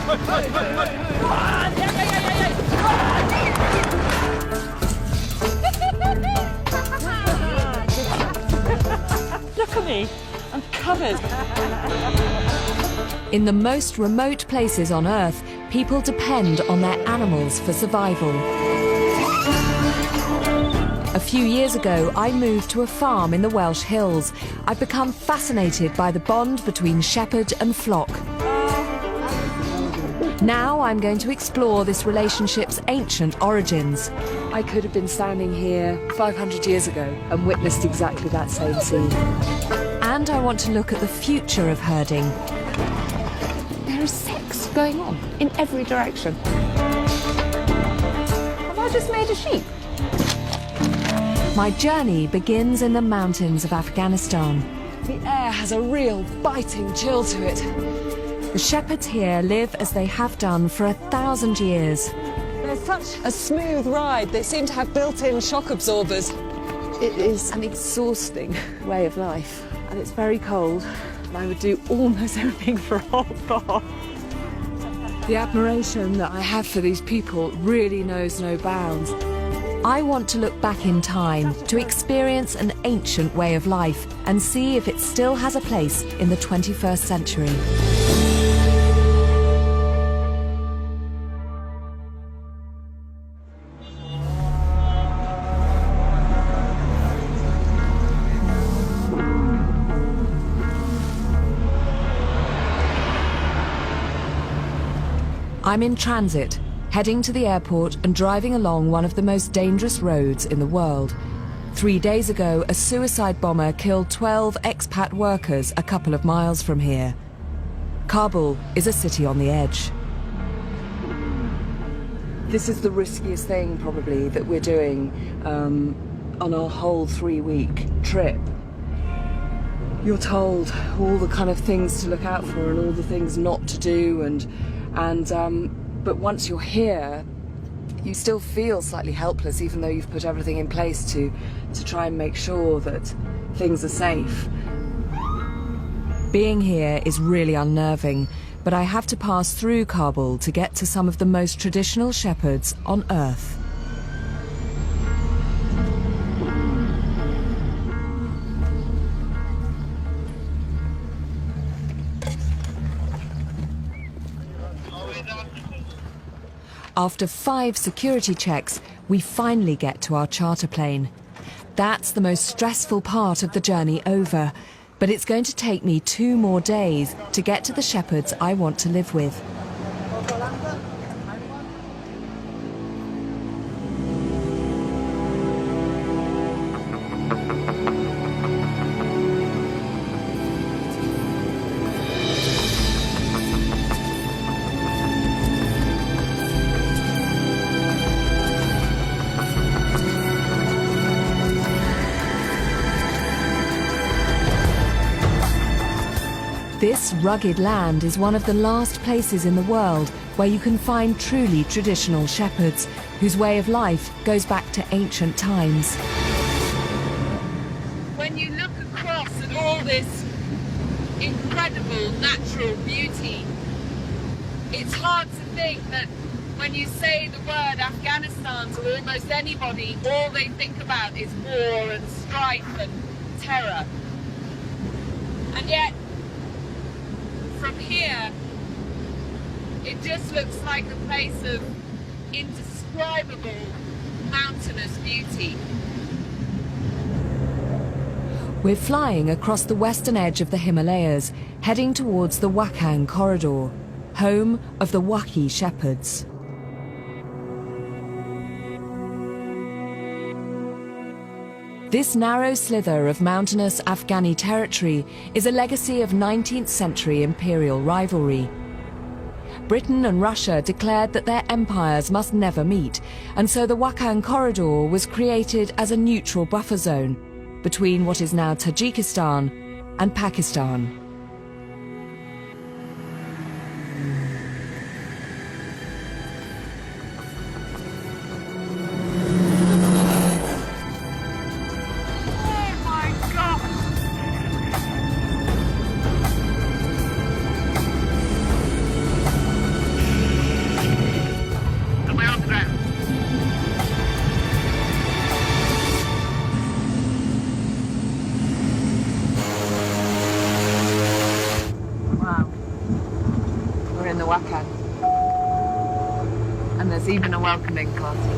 Look at me, I'm covered. In the most remote places on Earth, people depend on their animals for survival. A few years ago, I moved to a farm in the Welsh Hills. I've become fascinated by the bond between shepherd and flock. Now I'm going to explore this relationship's ancient origins. I could have been standing here 500 years ago and witnessed exactly that same scene. And I want to look at the future of herding. There is sex going on in every direction. Have I just made a sheep? My journey begins in the mountains of Afghanistan. The air has a real biting chill to it. The shepherds here live as they have done for 1,000 years. There's such a smooth ride. They seem to have built-in shock absorbers. It is an exhausting way of life, and it's very cold. And I would do almost everything for a hot bath. The admiration that I have for these people really knows no bounds. I want to look back in time to experience an ancient way of life and see if it still has a place in the 21st century. I'm in transit, heading to the airport and driving along one of the most dangerous roads in the world. 3 days ago, a suicide bomber killed 12 expat workers a couple of miles from here. Kabul is a city on the edge. This is the riskiest thing, probably, that we're doing on our whole 3-week trip. You're told all the kind of things to look out for and all the things not to do, but once you're here, you still feel slightly helpless, even though you've put everything in place to try and make sure that things are safe. Being here is really unnerving, but I have to pass through Kabul to get to some of the most traditional shepherds on Earth. After 5 security checks, we finally get to our charter plane. That's the most stressful part of the journey over, but it's going to take me 2 more days to get to the shepherds I want to live with. This rugged land is one of the last places in the world where you can find truly traditional shepherds, whose way of life goes back to ancient times. When you look across at all this incredible natural beauty, it's hard to think that when you say the word Afghanistan to almost anybody, all they think about is war and strife and terror. And yet, from here, it just looks like a place of indescribable mountainous beauty. We're flying across the western edge of the Himalayas, heading towards the Wakhan corridor, home of the Wakhi shepherds. This narrow slither of mountainous Afghani territory is a legacy of 19th century imperial rivalry. Britain and Russia declared that their empires must never meet, and so the Wakhan corridor was created as a neutral buffer zone between what is now Tajikistan and Pakistan. in the Wakhan. And there's even a welcoming party.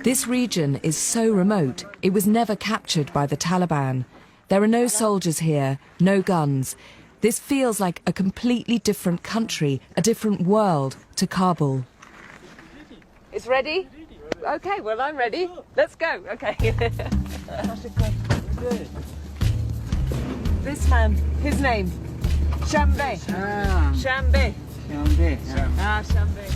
This region is so remote, it was never captured by the Taliban. There are no soldiers here, no guns. This feels like a completely different country, a different world to Kabul. It's ready? Okay, well, I'm ready. Let's go. Okay. This man, his name? Shambe. Shambe. Ah, Shambe.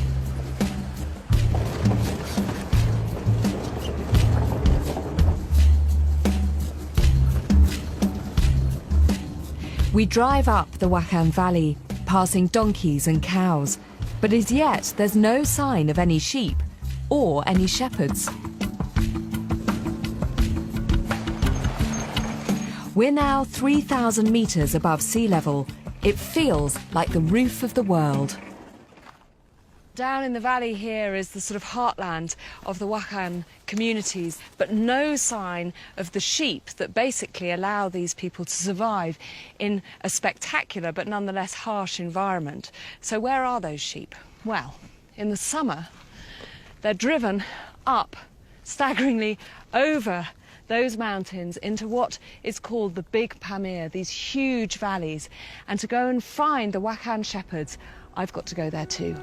We drive up the Wakhan Valley, passing donkeys and cows, but as yet there's no sign of any sheep or any shepherds. We're now 3,000 meters above sea level. It feels like the roof of the world. Down in the valley here is the sort of heartland of the Wakhan communities, but no sign of the sheep that basically allow these people to survive in a spectacular but nonetheless harsh environment. So where are those sheep? Well, in the summer, they're driven up, staggeringly over those mountains into what is called the Big Pamir, these huge valleys. And to go and find the Wakhan shepherds, I've got to go there too.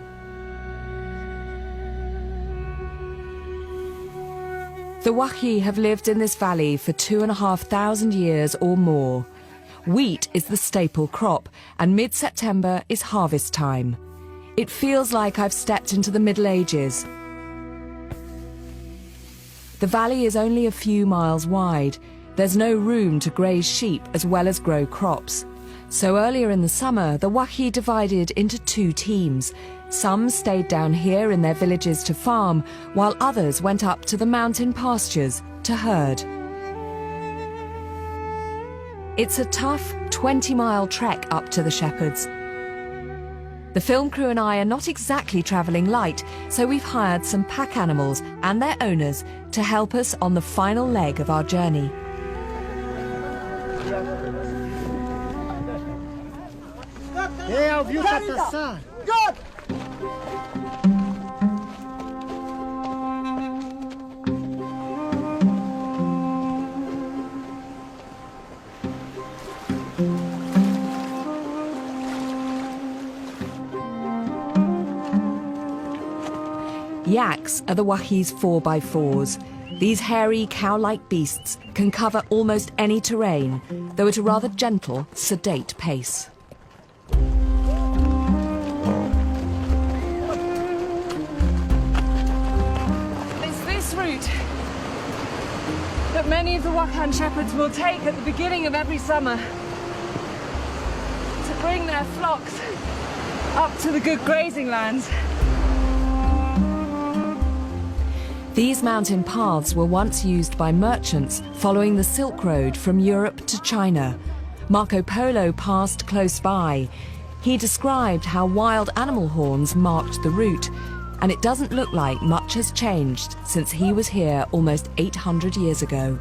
The Wakhi have lived in this valley for 2,500 years or more. Wheat is the staple crop, and mid-September is harvest time. It feels like I've stepped into the Middle Ages. The valley is only a few miles wide. There's no room to graze sheep as well as grow crops. So earlier in the summer, the Wakhi divided into two teams. Some stayed down here in their villages to farm, while others went up to the mountain pastures to herd. It's a tough 20-mile trek up to the shepherds. The film crew and I are not exactly travelling light, so we've hired some pack animals and their owners to help us on the final leg of our journey. Yaks are the Wakhi's 4x4s. These hairy, cow-like beasts can cover almost any terrain, though at a rather gentle, sedate pace. It's this route that many of the Wakhan shepherds will take at the beginning of every summer to bring their flocks up to the good grazing lands. These mountain paths were once used by merchants following the Silk Road from Europe to China. Marco Polo passed close by. He described how wild animal horns marked the route, and it doesn't look like much has changed since he was here almost 800 years ago.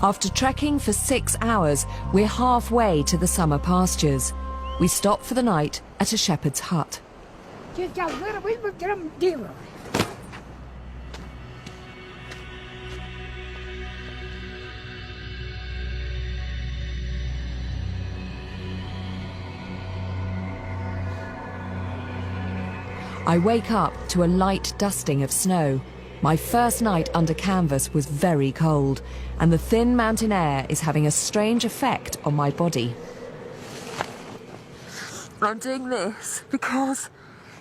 After trekking for 6 hours, we're halfway to the summer pastures. We stop for the night at a shepherd's hut. I wake up to a light dusting of snow. My first night under canvas was very cold, and the thin mountain air is having a strange effect on my body. I'm doing this because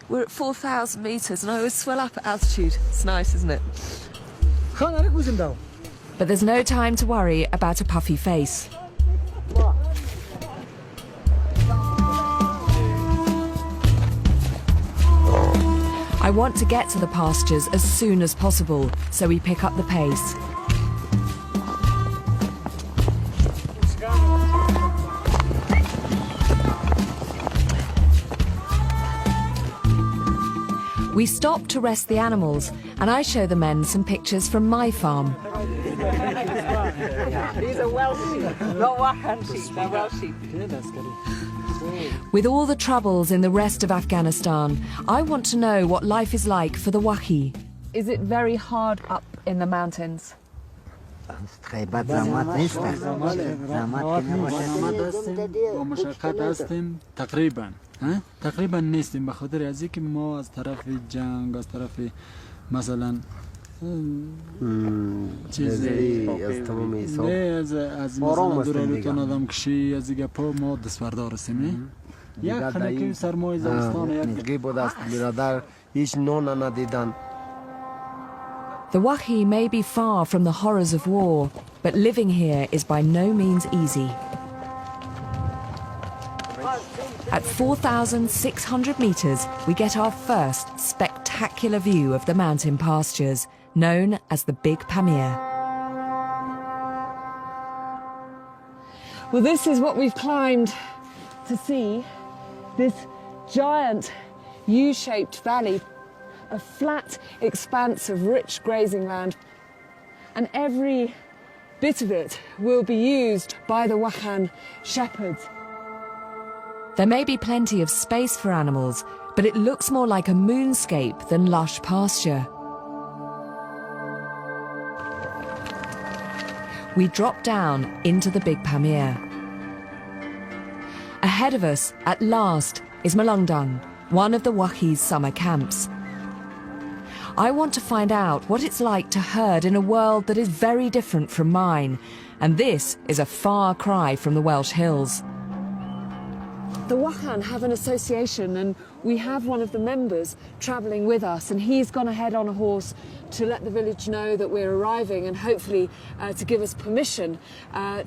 we're at 4,000 meters and I always swell up at altitude. It's nice, isn't it? But there's no time to worry about a puffy face. I want to get to the pastures as soon as possible, so we pick up the pace. We stop to rest the animals, and I show the men some pictures from my farm. These are Welsh sheep, not Wahan sheep, they're Welsh sheep. With all the troubles in the rest of Afghanistan, I want to know what life is like for the Wahi. Is it very hard up in the mountains? خیبت زحمت نیست زحمت که نباشه با مشقت هستیم تقریبا نیستیم به خاطر از اینکه ما از طرف جنگ از طرف مثلا چیزی از تمام حساب از مثلا دورالوتان آدم کشی از دیگه پا ما دستبردار هستیم یک خنکی سرمای زمستان دیگه بود است برادر هیچ نون ندیدن. The Wahi may be far from the horrors of war, but living here is by no means easy. At 4,600 meters, we get our first spectacular view of the mountain pastures, known as the Big Pamir. Well, this is what we've climbed to see, this giant U-shaped valley, a flat expanse of rich grazing land, and every bit of it will be used by the Wahan shepherds. There may be plenty of space for animals, but it looks more like a moonscape than lush pasture. We drop down into the Big Pamir. Ahead of us, at last, is Malungdung, one of the Wahi's summer camps. I want to find out what it's like to herd in a world that is very different from mine, and this is a far cry from the Welsh hills. The Wahan have an association, and we have one of the members travelling with us, and he's gone ahead on a horse to let the village know that we're arriving and hopefully to give us permission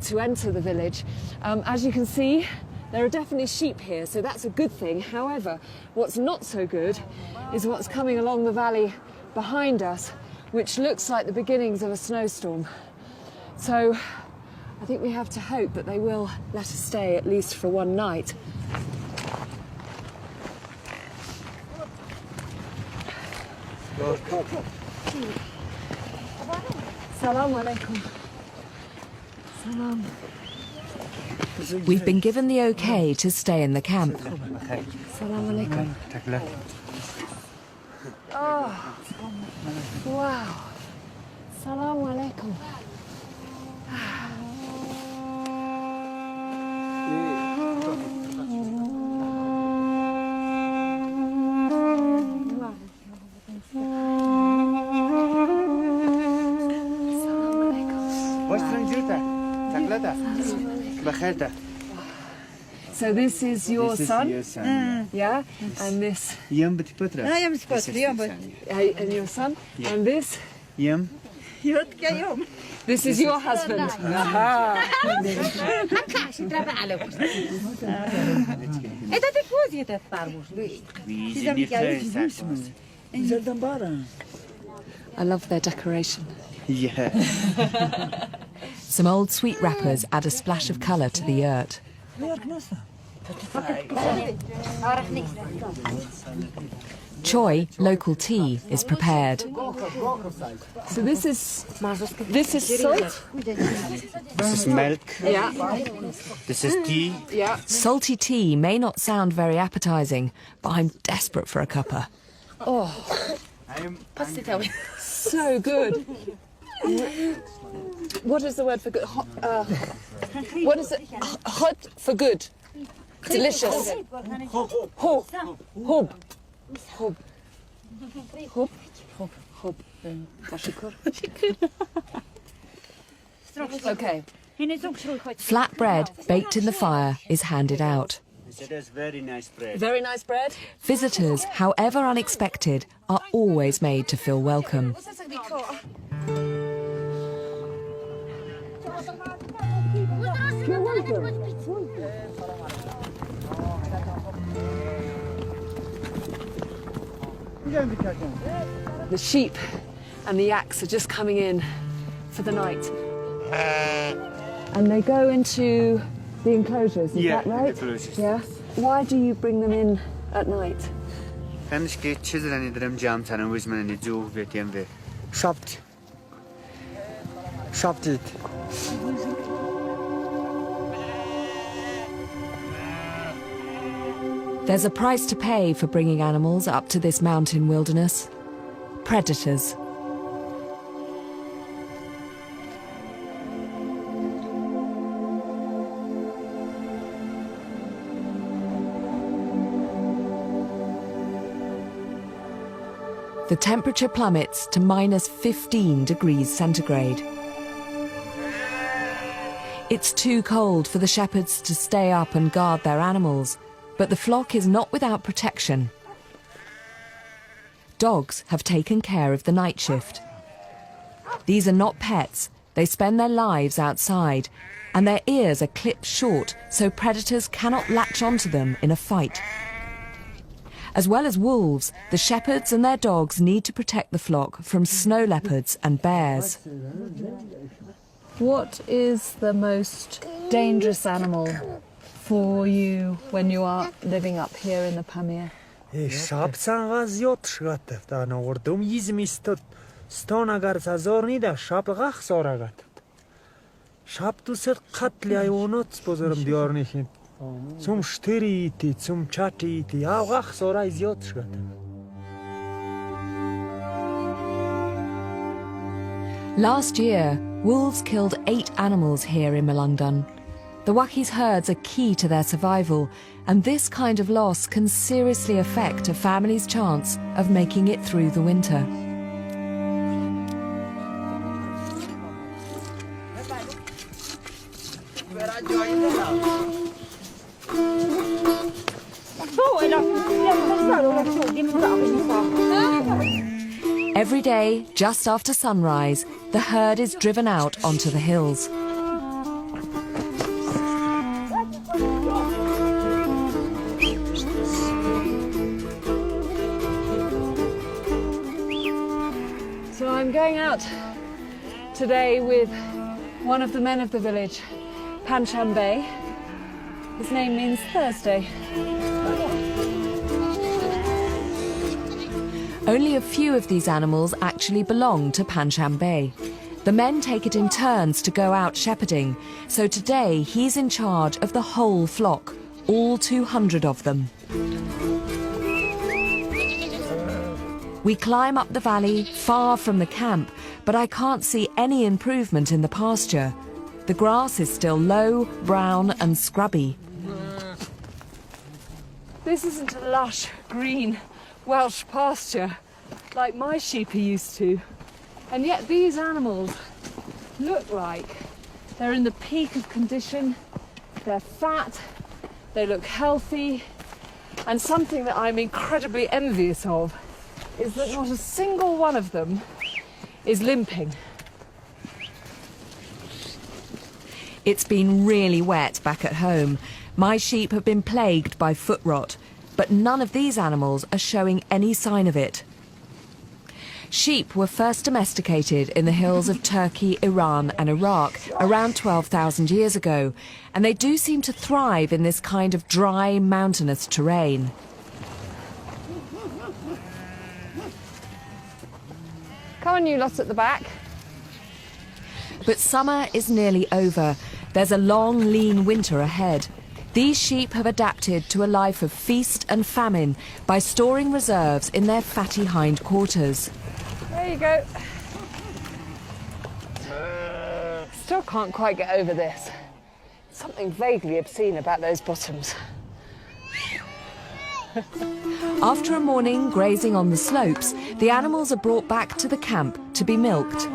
to enter the village. As you can see, there are definitely sheep here, so that's a good thing. However, what's not so good is what's coming along the valley behind us, which looks like the beginnings of a snowstorm. So I think we have to hope that they will let us stay at least for one night. Salam alaikum. Salam. We've been given the okay to stay in the camp. Salam alaikum. Oh, wow. Salam alaikum. So this is your son? Yeah? And this? یم And your son? Yeah. And this? یم This is your husband? I love their decoration. Some old sweet wrappers add a splash of colour to the yurt. Choi, local tea, is prepared. So this is salt? This is milk. Yeah. This is tea. Yeah. Salty tea may not sound very appetising, but I'm desperate for a cuppa. Oh, so good. What is the word for good? What is it? Hot for good. Delicious. Hob. Hob. Hob. Hob. Hob. Okay. Flat bread baked in the fire is handed out. It is very nice bread. Very nice bread. Visitors, however unexpected, are always made to feel welcome. The sheep and the yaks are just coming in for the night. And they go into the enclosures, is that right? Enclosures. Yeah. Why do you bring them in at night? There's a price to pay for bringing animals up to this mountain wilderness. Predators. The temperature plummets to minus 15 degrees centigrade. It's too cold for the shepherds to stay up and guard their animals, but the flock is not without protection. Dogs have taken care of the night shift. These are not pets, they spend their lives outside, and their ears are clipped short so predators cannot latch onto them in a fight. As well as wolves, the shepherds and their dogs need to protect the flock from snow leopards and bears. What is the most dangerous animal for you when you are living up here in the Pamir? Last year, wolves killed 8 animals here in Malungdun. The Wakhi's herds are key to their survival, and this kind of loss can seriously affect a family's chance of making it through the winter. Every day, just after sunrise, the herd is driven out onto the hills. So I'm going out today with one of the men of the village, Panchambe. His name means Thursday. Only a few of these animals actually belong to Panchambe. The men take it in turns to go out shepherding, so today he's in charge of the whole flock, all 200 of them. We climb up the valley, far from the camp, but I can't see any improvement in the pasture. The grass is still low, brown and scrubby. This isn't a lush, green Welsh pasture like my sheep are used to. And yet these animals look like they're in the peak of condition, they're fat, they look healthy, and something that I'm incredibly envious of is that not a single one of them is limping. It's been really wet back at home. My sheep have been plagued by foot rot, but none of these animals are showing any sign of it. Sheep were first domesticated in the hills of Turkey, Iran and Iraq around 12,000 years ago, and they do seem to thrive in this kind of dry, mountainous terrain. Come on, you lot at the back. But summer is nearly over. There's a long, lean winter ahead. These sheep have adapted to a life of feast and famine by storing reserves in their fatty hindquarters. There you go. Still can't quite get over this. Something vaguely obscene about those bottoms. After a morning grazing on the slopes, the animals are brought back to the camp to be milked.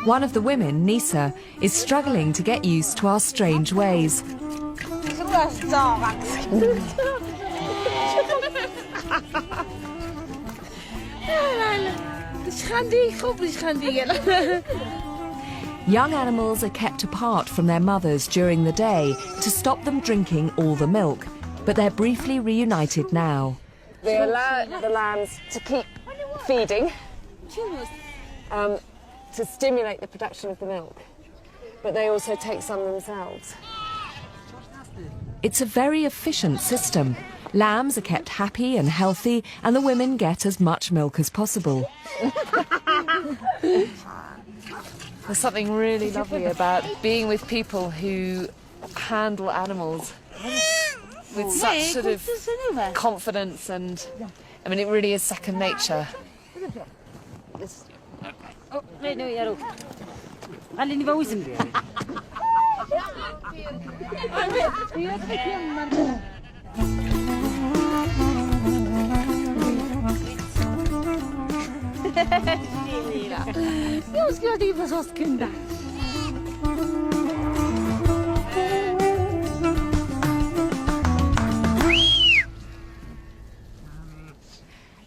One of the women, Nisa, is struggling to get used to our strange ways. Young animals are kept apart from their mothers during the day to stop them drinking all the milk, but they're briefly reunited now. They allow the lambs to keep feeding to stimulate the production of the milk, but they also take some themselves. It's a very efficient system. Lambs are kept happy and healthy, and the women get as much milk as possible. There's something really lovely about being with people who handle animals with such sort of confidence, and I mean, it really is second nature.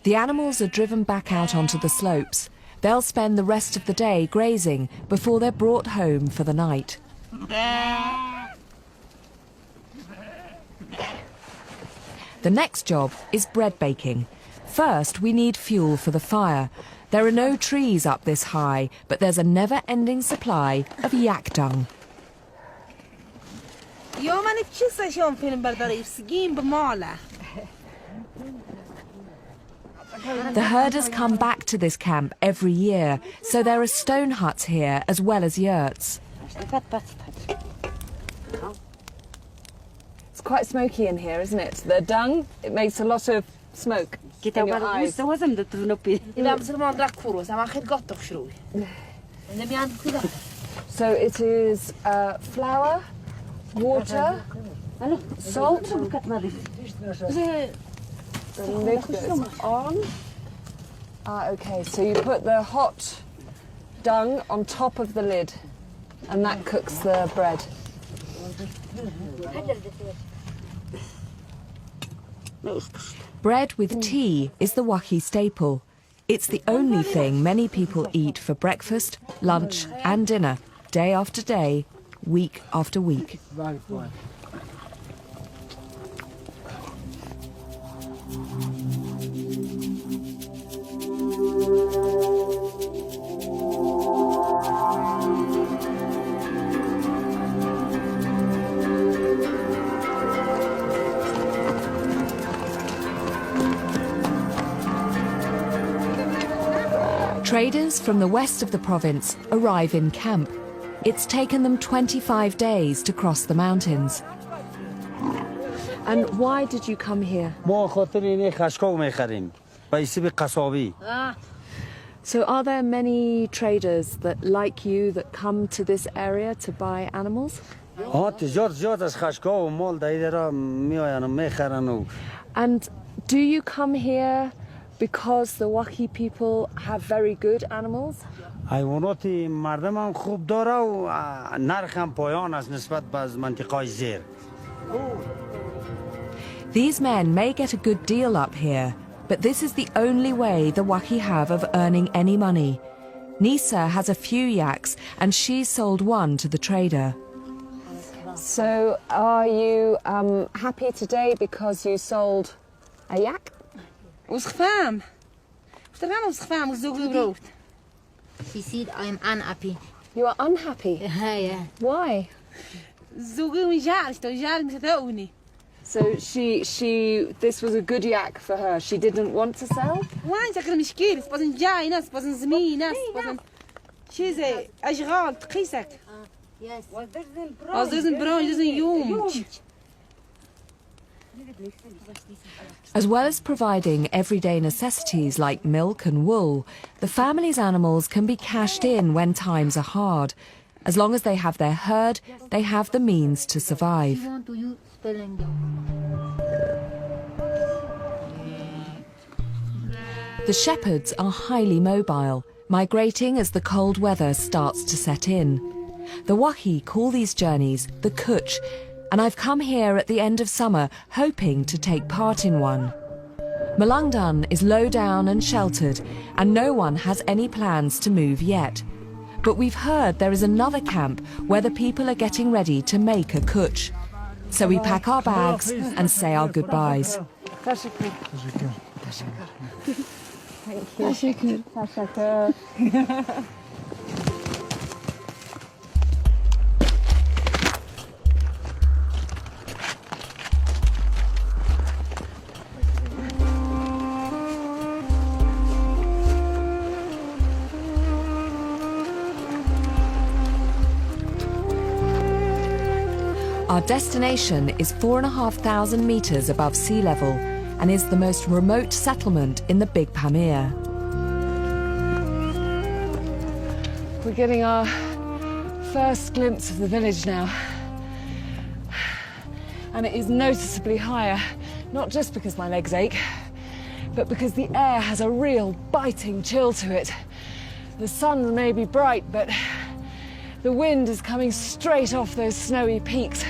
The animals are driven back out onto the slopes. They'll spend the rest of the day grazing before they're brought home for the night. The next job is bread baking. First, we need fuel for the fire. There are no trees up this high, but there's a never-ending supply of yak dung. The herders come back to this camp every year, so there are stone huts here as well as yurts. It's quite smoky in here, isn't it? The dung, it makes a lot of smoke in your eyes. So it is flour, water, salt, the lid goes on. Okay, so you put the hot dung on top of the lid, and that cooks the bread. Bread with tea is the Wakhi staple. It's the only thing many people eat for breakfast, lunch and dinner, day after day, week after week. Traders from the west of the province arrive in camp. It's taken them 25 days to cross the mountains. And why did you come here? So are there many traders that, like you, that come to this area to buy animals? And do you come here because the Wakhi people have very good animals? These men may get a good deal up here, but this is the only way the Wakhi have of earning any money. Nisa has a few yaks, and she's sold one to the trader. So are you happy today because you sold a yak? She said I'm unhappy. You are unhappy? Yeah. Why? So this was a good yak for her. She didn't want to sell? Yes. As well as providing everyday necessities like milk and wool, the family's animals can be cashed in when times are hard. As long as they have their herd, they have the means to survive. The shepherds are highly mobile, migrating as the cold weather starts to set in. The Wakhi call these journeys the Kutch, and I've come here at the end of summer hoping to take part in one. Malungdun is low down and sheltered, and no one has any plans to move yet. But we've heard there is another camp where the people are getting ready to make a kutch. So we pack our bags and say our goodbyes. Our destination is 4,500 meters above sea level and is the most remote settlement in the Big Pamir. We're getting our first glimpse of the village now. And it is noticeably higher, not just because my legs ache, but because the air has a real biting chill to it. The sun may be bright, but the wind is coming straight off those snowy peaks.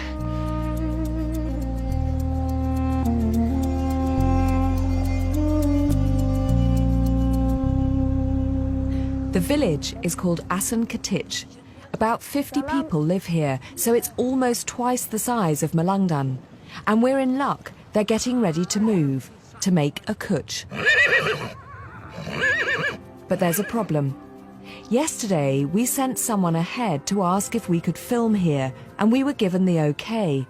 The village is called Asan Katich. About 50 people live here, so it's almost twice the size of Malangdan. And we're in luck, they're getting ready to move, to make a kutch. But there's a problem. Yesterday, we sent someone ahead to ask if we could film here, and we were given the okay.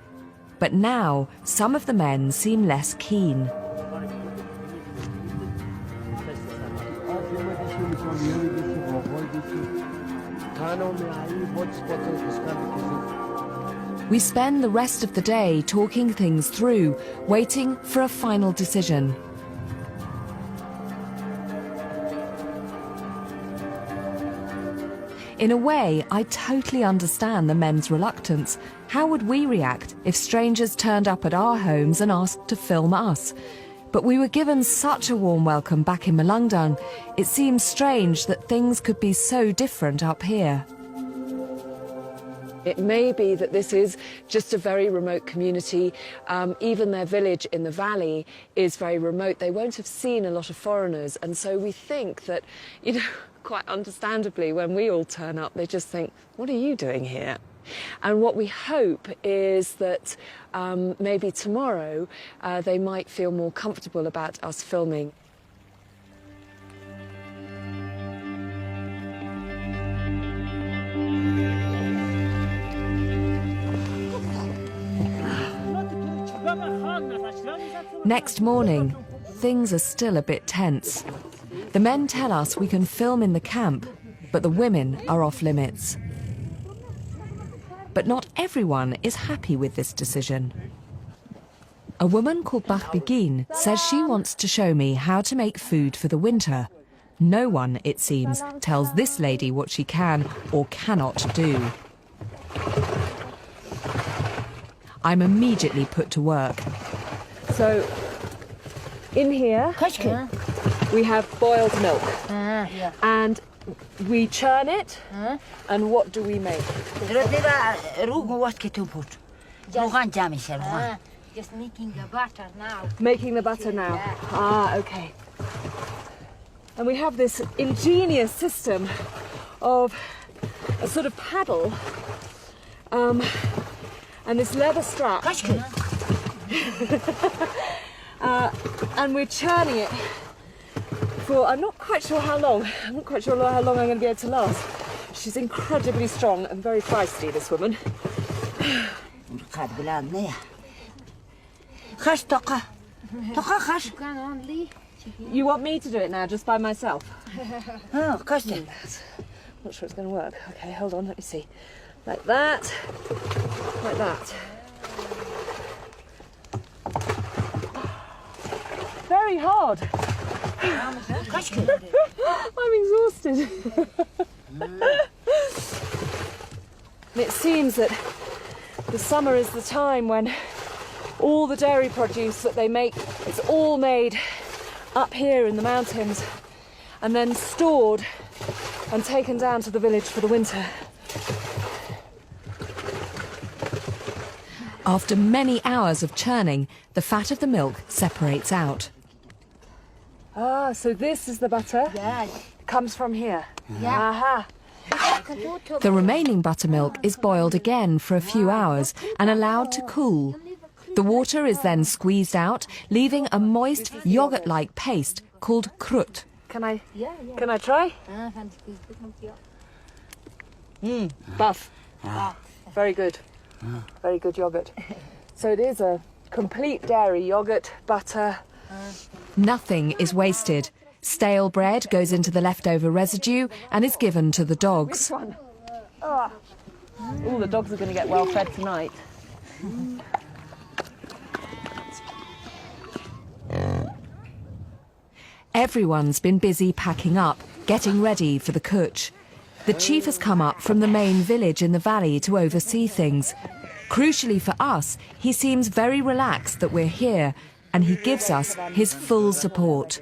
But now, some of the men seem less keen. We spend the rest of the day talking things through, waiting for a final decision. In a way, I totally understand the men's reluctance. How would we react if strangers turned up at our homes and asked to film us? But we were given such a warm welcome back in Malangdan, it seems strange that things could be so different up here. It may be that this is just a very remote community. Even their village in the valley is very remote. They won't have seen a lot of foreigners. And so we think that, you know, quite understandably, when we all turn up, they just think, what are you doing here? And what we hope is that maybe tomorrow they might feel more comfortable about us filming. Next morning, things are still a bit tense. The men tell us we can film in the camp, but the women are off limits. But not everyone is happy with this decision. A woman called Bahbigin says she wants to show me how to make food for the winter. No one, it seems, tells this lady what she can or cannot do. I'm immediately put to work. So, in here, we have boiled milk. And we churn it, and what do we make? Just making the butter now. Making the butter now. Ah, okay. And we have this ingenious system of a sort of paddle and this leather strap. And we're churning it for, I'm not quite sure how long. I'm not quite sure how long I'm going to be able to last. She's incredibly strong and very feisty, this woman. You want me to do it now, just by myself? I'm not sure it's going to work. Okay, hold on, let me see. Like that. Like that. Very hard. I'm exhausted. It seems that the summer is the time when all the dairy produce that they make, it's all made up here in the mountains and then stored and taken down to the village for the winter. After many hours of churning, the fat of the milk separates out. Ah, so this is the butter? Yeah. Comes from here? Yeah. Aha. The remaining buttermilk is boiled again for a few hours and allowed to cool. The water is then squeezed out, leaving a moist yogurt-like paste called krut. Can I try? Buff. Very good. Very good yogurt. So it is a complete dairy yogurt, butter. Nothing is wasted. Stale bread goes into the leftover residue and is given to the dogs. All the dogs are going to get well fed tonight. Everyone's been busy packing up, getting ready for the kutch. The chief has come up from the main village in the valley to oversee things. Crucially for us, he seems very relaxed that we're here, and he gives us his full support.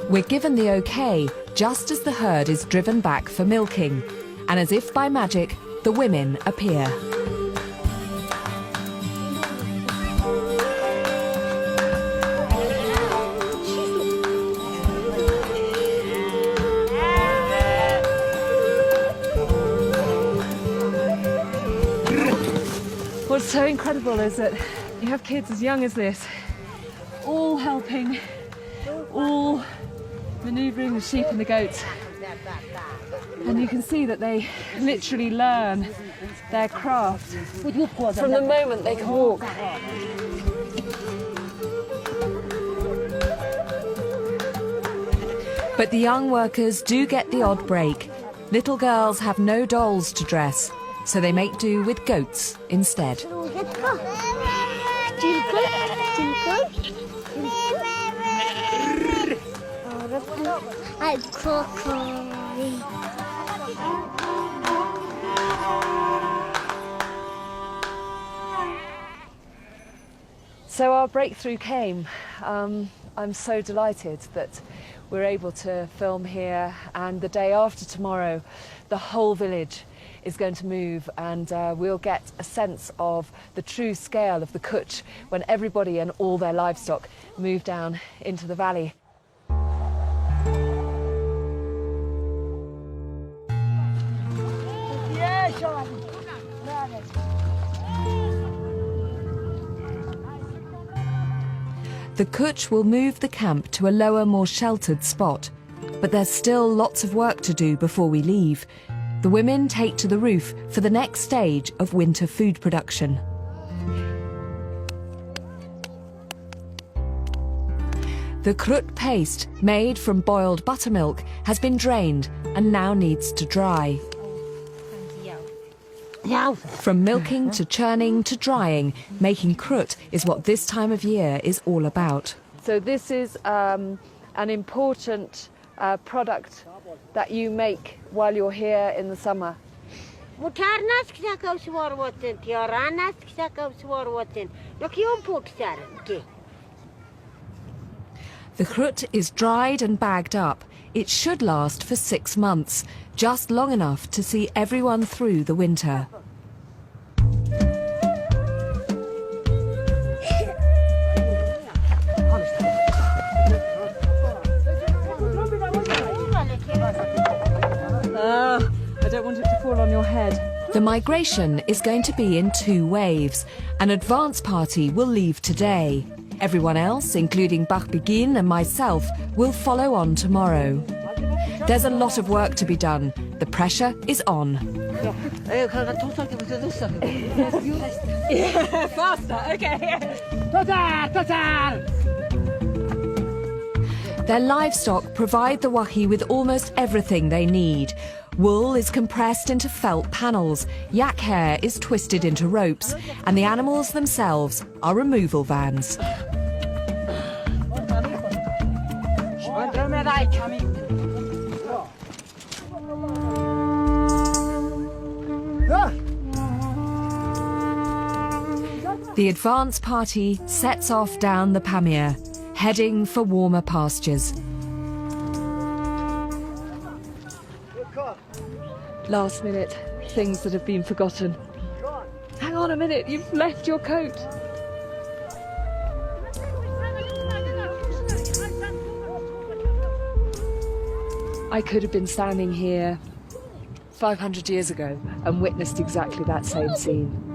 We're given the okay just as the herd is driven back for milking, and as if by magic, the women appear. What's so incredible is that you have kids as young as this, all helping, all manoeuvring the sheep and the goats. And you can see that they literally learn their craft from the moment they can walk. But the young workers do get the odd break. Little girls have no dolls to dress, so they make do with goats instead. So our breakthrough came. I'm so delighted that we're able to film here, and the day after tomorrow the whole village is going to move, and we'll get a sense of the true scale of the kutch when everybody and all their livestock move down into the valley. The kutch will move the camp to a lower, more sheltered spot. But there's still lots of work to do before we leave. The women take to the roof for the next stage of winter food production. The krut paste, made from boiled buttermilk, has been drained and now needs to dry. From milking to churning to drying, making krut is what this time of year is all about. So this is an important product that you make while you're here in the summer. The krut is dried and bagged up. It should last for 6 months, just long enough to see everyone through the winter. I don't want it to fall on your head. The migration is going to be in 2 waves. An advance party will leave today. Everyone else, including Bachbegin and myself, will follow on tomorrow. There's a lot of work to be done. The pressure is on. Faster, okay. Their livestock provide the wahi with almost everything they need. Wool is compressed into felt panels, yak hair is twisted into ropes, and the animals themselves are removal vans. The advance party sets off down the Pamir. heading for warmer pastures. Last minute things that have been forgotten. Hang on a minute, you've left your coat. I could have been standing here 500 years ago and witnessed exactly that same scene.